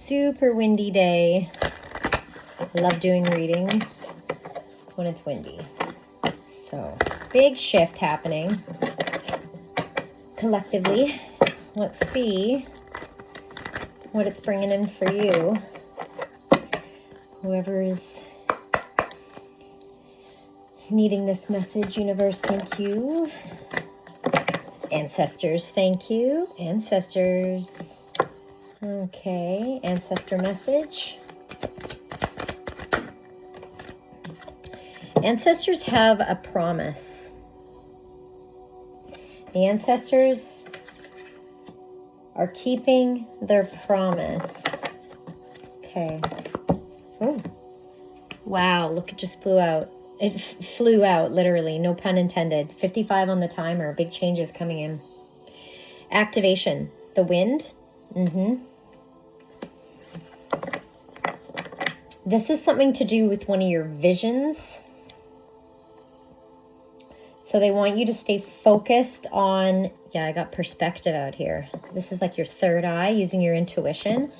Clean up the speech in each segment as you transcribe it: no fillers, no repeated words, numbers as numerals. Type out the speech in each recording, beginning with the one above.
super windy day. I love doing readings when it's windy. So, big shift happening collectively. Let's see what it's bringing in for you. Whoever is needing this message, universe, thank you. Ancestors, thank you. Ancestors. Okay, ancestor message. Ancestors have a promise. The ancestors are keeping their promise. Okay. Oh. Wow, look, it just flew out. It flew out, literally, no pun intended. 55 on the timer, big changes coming in. Activation, the wind. This is something to do with one of your visions. So they want you to stay focused on, yeah, I got perspective out here. This is like your third eye, using your intuition.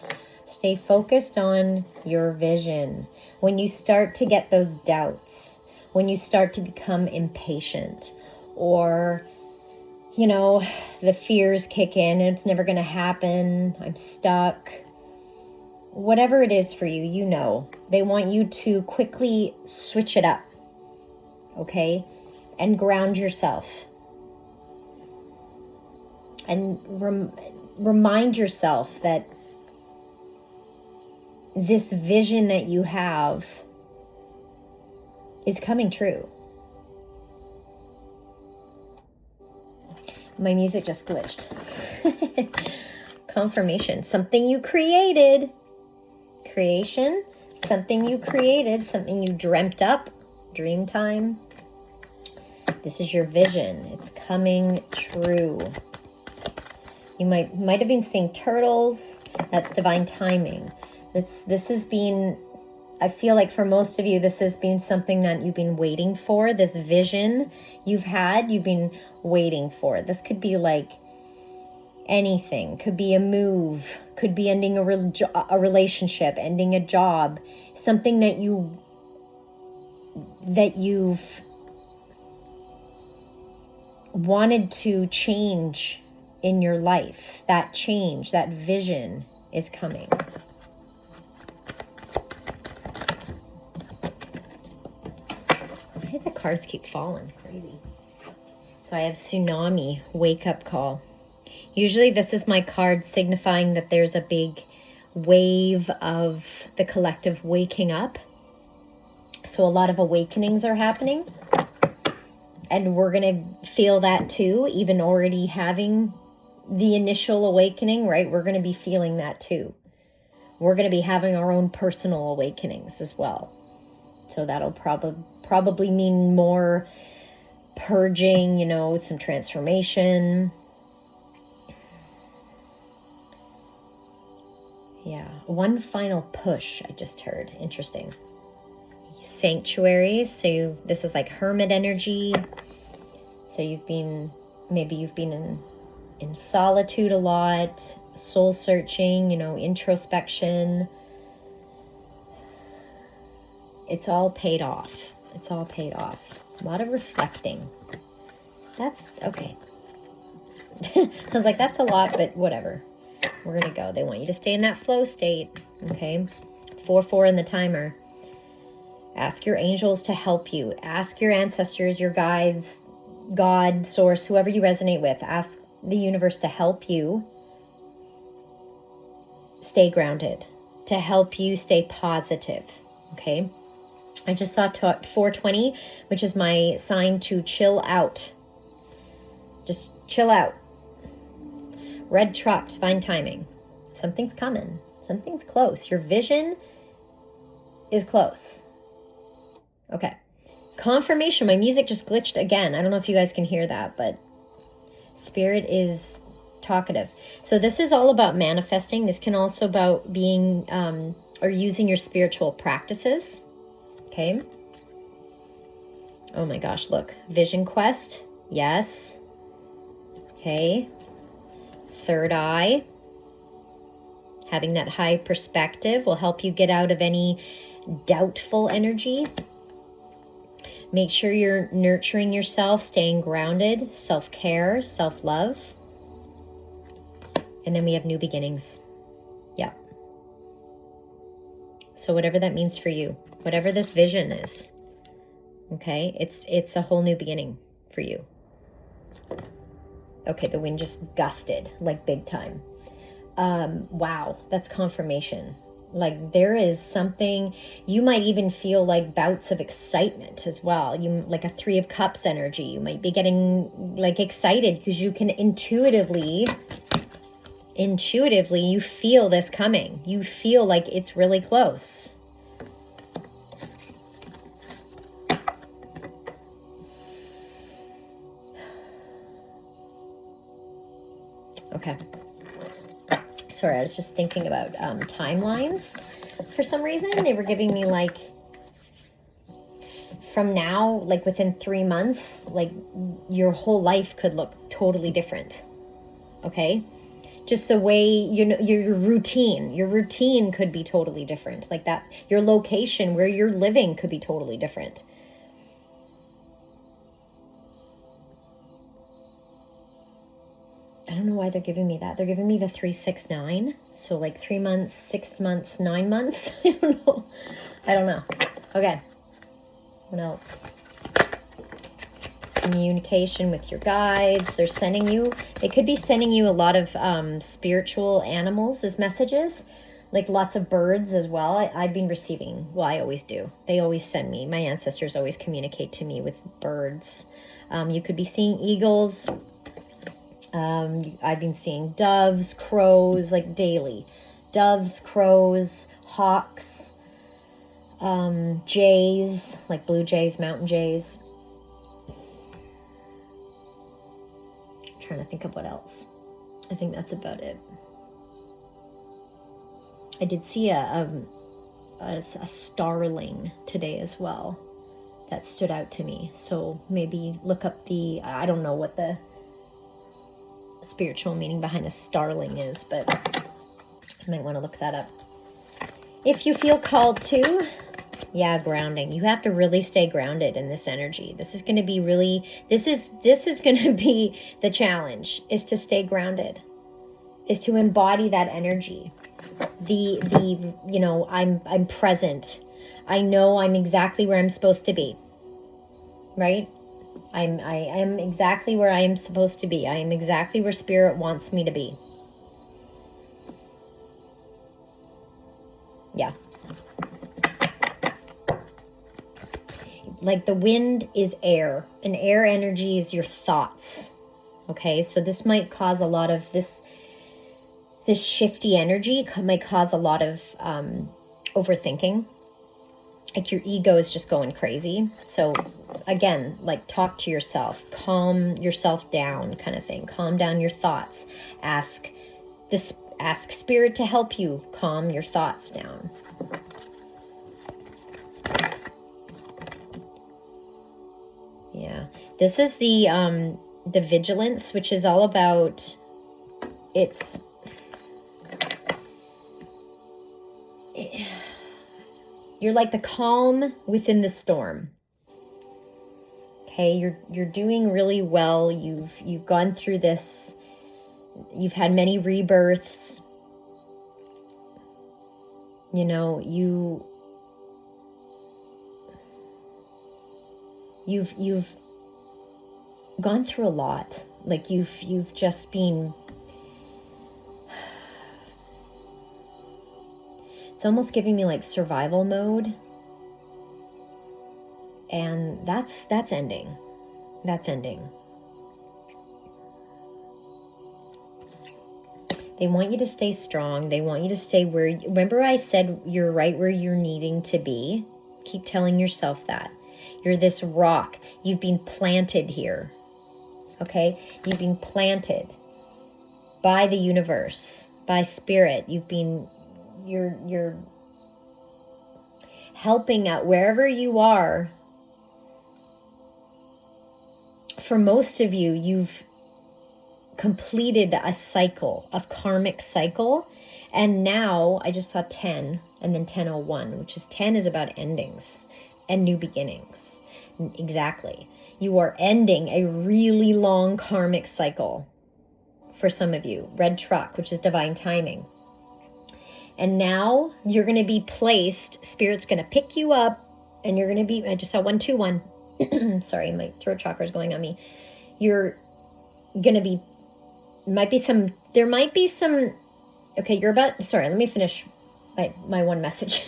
Stay focused on your vision. When you start to get those doubts, when you start to become impatient, or, you know, the fears kick in, it's never going to happen, I'm stuck. Whatever it is for you, you know, they want you to quickly switch it up, okay? And ground yourself. And remind yourself that this vision that you have is coming true. My music just glitched. Confirmation, something you created. Creation, something you created, something you dreamt up, dream time. This is your vision. It's coming true. You might have been seeing turtles. That's divine timing. This has been, I feel like for most of you, this has been something that you've been waiting for. This vision you've been waiting for. This could be like anything. Could be a move. Could be ending a relationship, ending a job. Something that you've wanted to change in your life. That change, that vision is coming. Why do the cards keep falling? Crazy. So I have tsunami, wake up call. Usually this is my card signifying that there's a big wave of the collective waking up. So a lot of awakenings are happening. And we're going to feel that too, even already having the initial awakening, right? We're going to be feeling that too. We're going to be having our own personal awakenings as well. So that'll probably mean more purging, you know, some transformation. Yeah, one final push, I just heard. Interesting. Sanctuary, so this is like hermit energy. So maybe you've been in solitude a lot, soul searching, you know, introspection. It's all paid off. It's all paid off. A lot of reflecting. That's okay. I was like, that's a lot, but whatever. We're going to go. They want you to stay in that flow state. Okay. 4-4 in the timer. Ask your angels to help you. Ask your ancestors, your guides, God, source, whoever you resonate with. Ask the universe to help you stay grounded, to help you stay positive. Okay. I just saw 420, which is my sign to chill out. Just chill out. Red truck, divine timing. Something's coming. Something's close. Your vision is close. Okay. Confirmation. My music just glitched again. I don't know if you guys can hear that, but Spirit is talkative. So this is all about manifesting. This can also about being or using your spiritual practices. Okay. Oh my gosh, look. Vision quest. Yes. Okay. Third eye. Having that high perspective will help you get out of any doubtful energy. Make sure you're nurturing yourself, staying grounded, self-care, self-love. And then we have new beginnings. Yeah. So whatever that means for you, whatever this vision is, okay, it's a whole new beginning for you. Okay, the wind just gusted, like big time. Wow, that's confirmation. Like there is something, you might even feel like bouts of excitement as well. You like a 3 of Cups energy. You might be getting like excited because you can intuitively you feel this coming. You feel like it's really close. Okay. Sorry, I was just thinking about timelines. For some reason, they were giving me like from now, like within 3 months, like your whole life could look totally different. Okay? Just the way, you know, your routine could be totally different. Like that, your location where you're living could be totally different. I don't know why they're giving me that. They're giving me the 3, 6, 9. So like 3 months, 6 months, 9 months. I don't know. Okay. What else? Communication with your guides. They're sending you, they could be sending you a lot of spiritual animals as messages, like lots of birds as well. I've been receiving, well, I always do. They always send me, my ancestors always communicate to me with birds. You could be seeing eagles. I've been seeing doves, crows, like daily. Doves, crows, hawks, jays, like blue jays, mountain jays. Trying to think of what else. I think that's about it. I did see a starling today as well. That stood out to me. So maybe look up I don't know what the spiritual meaning behind a starling is, but you might want to look that up if you feel called to. Yeah, grounding. You have to really stay grounded in this energy. This is going to be really, this is going to be the challenge, is to stay grounded, is to embody that energy. You know, I'm present. I know I'm exactly where I'm supposed to be, right? I am exactly where I am supposed to be. I am exactly where Spirit wants me to be. Yeah. Like the wind is air, and air energy is your thoughts. Okay, so this might cause a lot of this shifty energy might cause a lot of overthinking. Like your ego is just going crazy. So again, like talk to yourself, calm yourself down kind of thing. Calm down your thoughts. Ask Spirit to help you calm your thoughts down. Yeah. This is the vigilance, which is all about you're like the calm within the storm. Okay, you're doing really well. You've gone through this. You've had many rebirths. You know, you've gone through a lot. Like you've just been, it's almost giving me like survival mode. And that's ending. That's ending. They want you to stay strong. They want you to stay where, remember I said you're right where you're needing to be? Keep telling yourself that. You're this rock. You've been planted here. Okay? You've been planted by the universe, by Spirit. You're helping out wherever you are. For most of you, you've completed a cycle, a karmic cycle. And now I just saw 10 and then 1001, which is 10 is about endings and new beginnings. Exactly. You are ending a really long karmic cycle for some of you. Red truck, which is divine timing. And now you're going to be placed, Spirit's going to pick you up, and you're going to be, I just saw 121. Sorry, my throat chakra is going on me. You're going to be, there might be some, okay, you're about, sorry, let me finish my one message.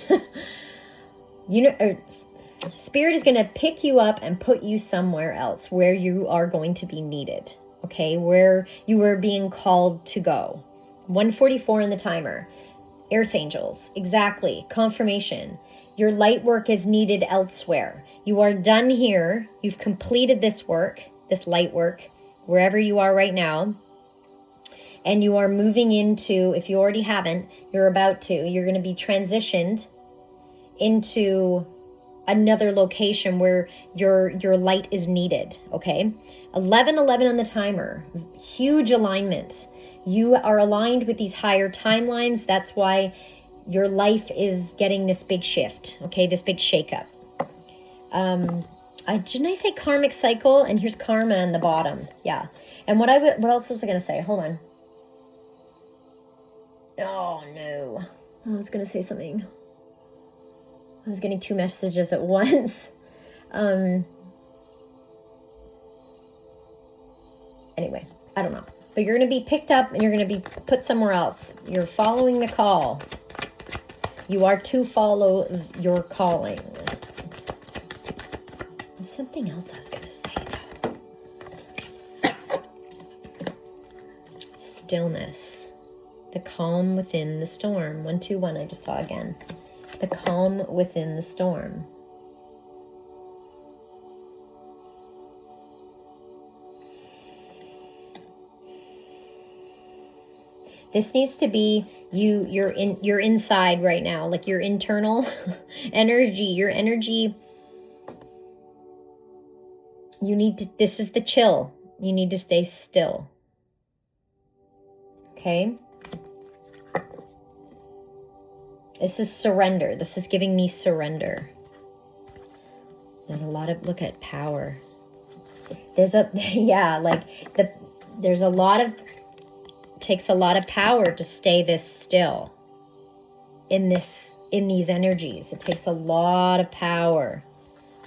Spirit is going to pick you up and put you somewhere else where you are going to be needed, okay, where you are being called to go. 144 in the timer. Earth angels, exactly. Confirmation. Your light work is needed elsewhere. You are done here. You've completed this work, this light work, wherever you are right now. And you are moving into, if you already haven't, you're about to, you're going to be transitioned into another location where your light is needed, okay? 11:11 on the timer. Huge alignment. You are aligned with these higher timelines. That's why your life is getting this big shift, okay? This big shakeup. Didn't I say karmic cycle? And here's karma in the bottom. Yeah. And what else was I going to say? Hold on. Oh, no. I was going to say something. I was getting two messages at once. Anyway, I don't know. But you're going to be picked up and you're going to be put somewhere else. You're following the call. You are to follow your calling. There's something else I was going to say, though. Stillness. The calm within the storm. 121, I just saw again. The calm within the storm. This needs to be you're inside right now, like your internal energy, your energy. This is the chill. You need to stay still. Okay? This is surrender. This is giving me surrender. There's a lot of, look at power. There's a lot of, takes a lot of power to stay this still in these energies. It takes a lot of power,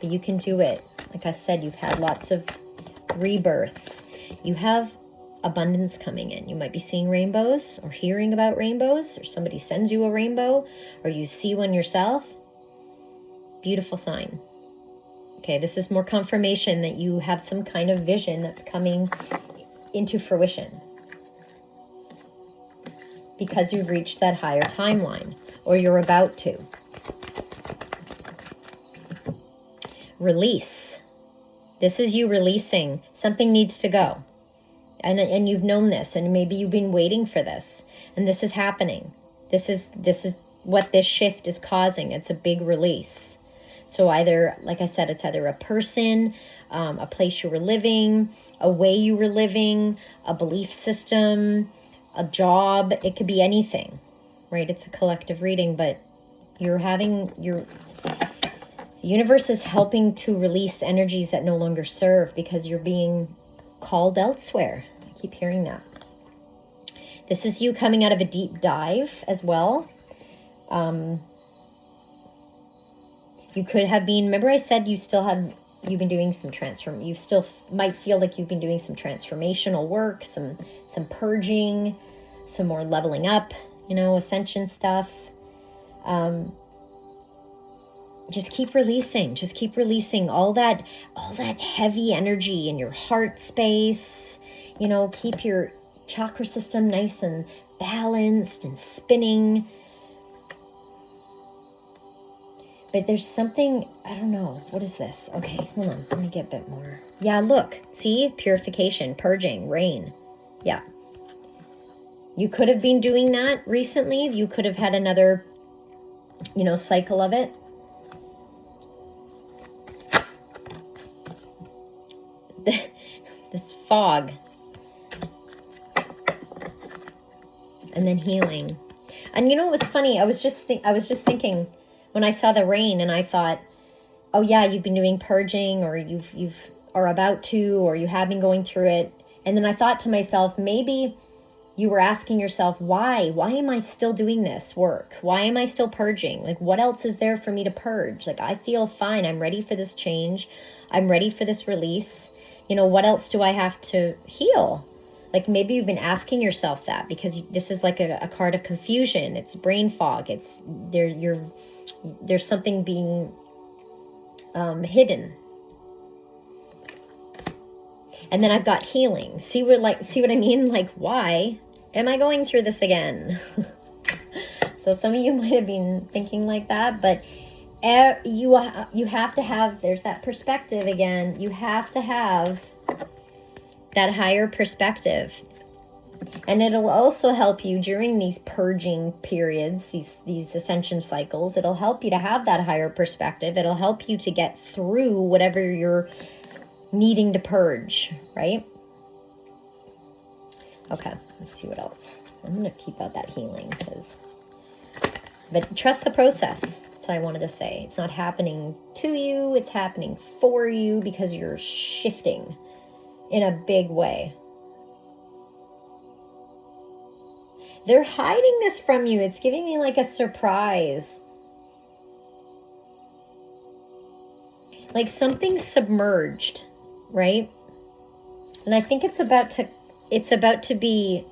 but you can do it. Like I said, you've had lots of rebirths. You have abundance coming in. You might be seeing rainbows or hearing about rainbows, or somebody sends you a rainbow, or you see one yourself. Beautiful sign. Okay, this is more confirmation that you have some kind of vision that's coming into fruition because you've reached that higher timeline, or you're about to. Release. This is you releasing. Something needs to go. And you've known this, and maybe you've been waiting for this, and this is happening. This is what this shift is causing. It's a big release. So either, like I said, it's either a person, a place you were living, a way you were living, a belief system, a job. It could be anything, right? It's a collective reading, but the universe is helping to release energies that no longer serve because you're being called elsewhere. I keep hearing that. This is you coming out of a deep dive as well. You could have been, remember I said you've been doing some you still might feel like you've been doing some transformational work, some purging, some more leveling up, ascension stuff. Just keep releasing all that heavy energy in your heart space. Keep your chakra system nice and balanced and spinning. But there's something, I don't know, what is this? Okay, hold on, let me get a bit more. Yeah, look, see, purification, purging, rain. Yeah. You could have been doing that recently. You could have had another, cycle of it. This fog. and then healing. And you know what was funny? I was just thinking when I saw the rain, and I thought, oh yeah, you've been doing purging, or you've are about to, or you have been going through it. And then I thought to myself, maybe you were asking yourself, why am I still doing this work? Why am I still purging? Like, what else is there for me to purge? Like, I feel fine. I'm ready for this change. I'm ready for this release. You know, what else do I have to heal? Like, maybe you've been asking yourself that because this is like a card of confusion. It's brain fog. It's there's something being hidden. And then I've got healing. See what I mean? Like, why am I going through this again? So some of you might have been thinking like that, but you have to have, there's that perspective again. You have to have that higher perspective. And it'll also help you during these purging periods, these ascension cycles. It'll help you to have that higher perspective. It'll help you to get through whatever you're needing to purge, right? Okay, let's see what else. I'm going to keep out that healing but trust the process. That's what I wanted to say. It's not happening to you, it's happening for you because you're shifting in a big way. They're hiding this from you. It's giving me like a surprise. Like something's submerged, right? And I think it's about to be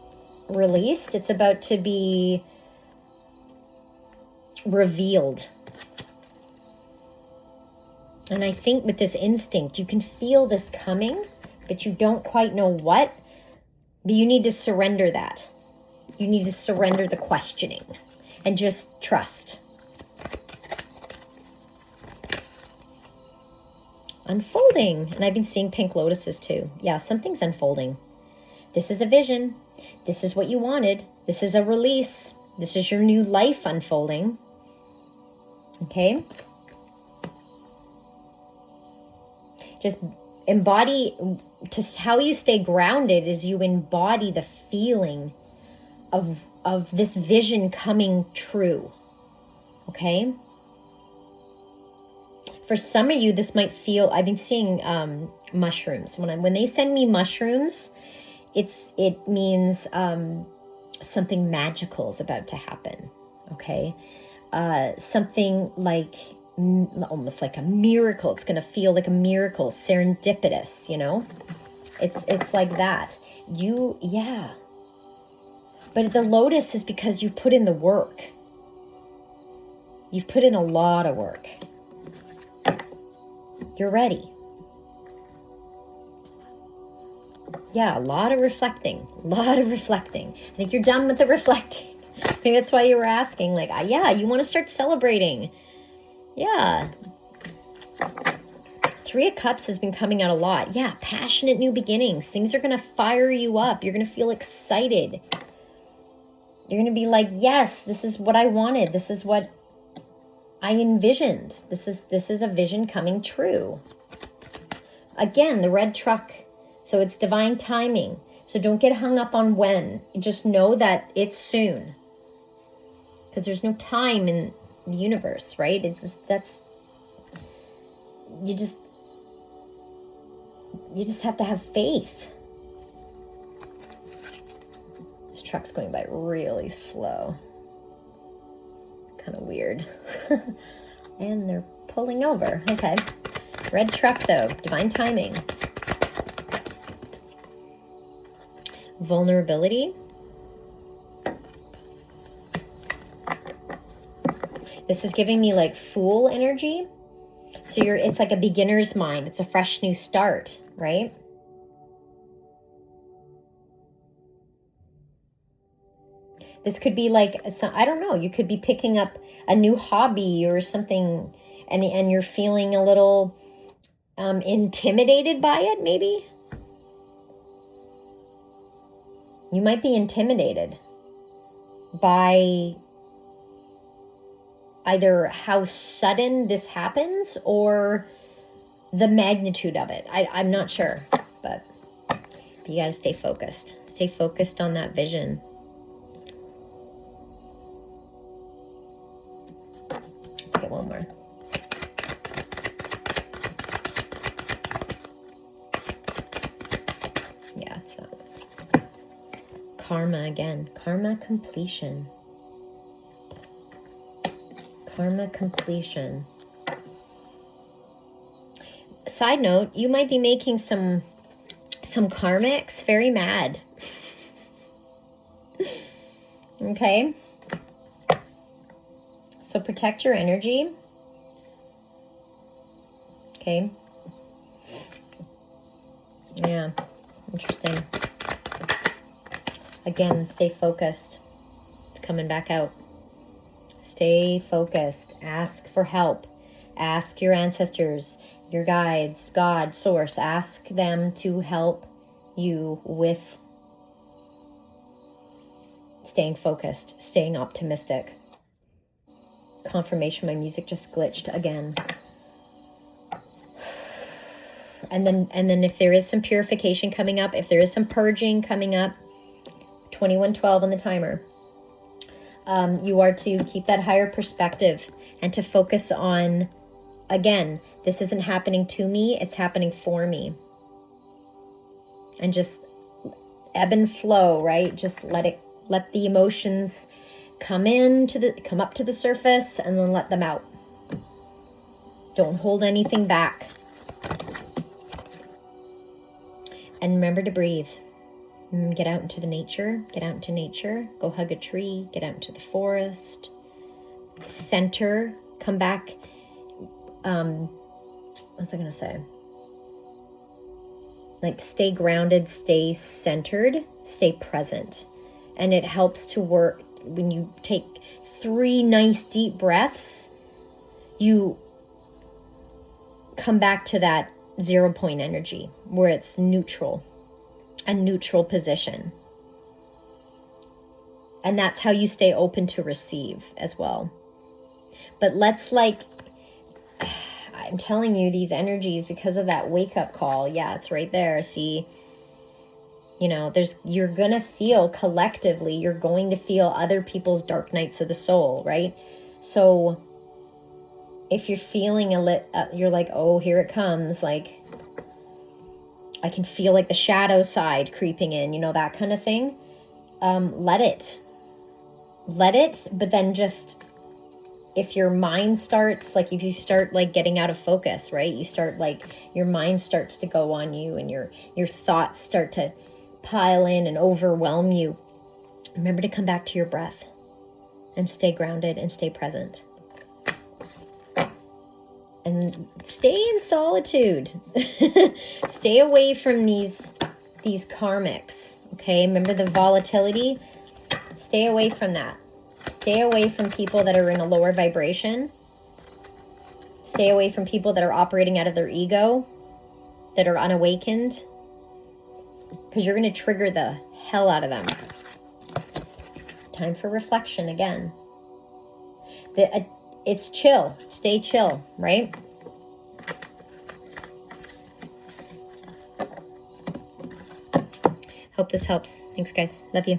released. It's about to be revealed. And I think with this instinct, you can feel this coming, but you don't quite know what. But you need to surrender that. You need to surrender the questioning and just trust. Unfolding. And I've been seeing pink lotuses too. Yeah, something's unfolding. This is a vision. This is what you wanted. This is a release. This is your new life unfolding. Okay? Just embody, just how you stay grounded is you embody the feeling of this vision coming true. Okay? For some of you, this might feel, I've been seeing mushrooms. When they send me mushrooms, it means something magical is about to happen. Okay? Something like almost like a miracle. It's going to feel like a miracle, serendipitous, you know? It's like that. Yeah. But the lotus is because you've put in the work. You've put in a lot of work. You're ready. Yeah, a lot of reflecting. I think you're done with the reflecting. Maybe that's why you were asking, like, yeah, you want to start celebrating. Yeah. 3 of Cups has been coming out a lot. Yeah, passionate new beginnings. Things are going to fire you up. You're going to feel excited. You're going to be like, yes, this is what I wanted. This is what I envisioned. This is a vision coming true. Again, the red truck. So it's divine timing. So don't get hung up on when. Just know that it's soon. Because there's no time in the universe, right? It's just, you just have to have faith. This truck's going by really slow. Kind of weird. And they're pulling over. Okay. Red truck though. Divine timing. Vulnerability. This is giving me like Fool energy. So it's like a beginner's mind. It's a fresh new start, right? This could be like, I don't know, you could be picking up a new hobby or something, and you're feeling a little intimidated by it, maybe? You might be intimidated by either how sudden this happens or the magnitude of it. I'm not sure, but you got to stay focused. Stay focused on that vision. Let's get one more. Yeah, it's that one. Karma again. Karma completion. Karma completion. Side note, you might be making some karmics very mad. Okay? So protect your energy. Okay? Yeah, interesting. Again, stay focused. It's coming back out. Stay focused. Ask for help. Ask your ancestors, your guides, God, source. Ask them to help you with staying focused, staying optimistic. Confirmation, my music just glitched again. And then if there is some purification coming up, if there is some purging coming up, 2112 on the timer. You are to keep that higher perspective and to focus on, again, this isn't happening to me, it's happening for me. And just ebb and flow, right? Just let the emotions come up to the surface and then let them out. Don't hold anything back. And remember to breathe. Get out into the nature. Get out into nature. Go hug a tree. Get out into the forest. Center. Come back. What was I going to say? Like, stay grounded, stay centered, stay present. And it helps to work when you take 3 nice deep breaths. You come back to that 0 point energy where it's neutral. A neutral position. And that's how you stay open to receive as well. But let's, like, I'm telling you, these energies, because of that wake up call, yeah, it's right there. See, you know, you're going to feel collectively, you're going to feel other people's dark nights of the soul, right? So if you're feeling you're like, oh, here it comes, like, I can feel like the shadow side creeping in, you know, that kind of thing. Let it, but then just, if your mind starts, like, if you start, like, getting out of focus, right? You start, like, your mind starts to go on you and your thoughts start to pile in and overwhelm you. Remember to come back to your breath and stay grounded and stay present. And stay in solitude. Stay away from these karmics, okay? Remember the volatility? Stay away from that. Stay away from people that are in a lower vibration. Stay away from people that are operating out of their ego, that are unawakened, because you're going to trigger the hell out of them. Time for reflection again. It's chill. Stay chill, right? Hope this helps. Thanks, guys. Love you.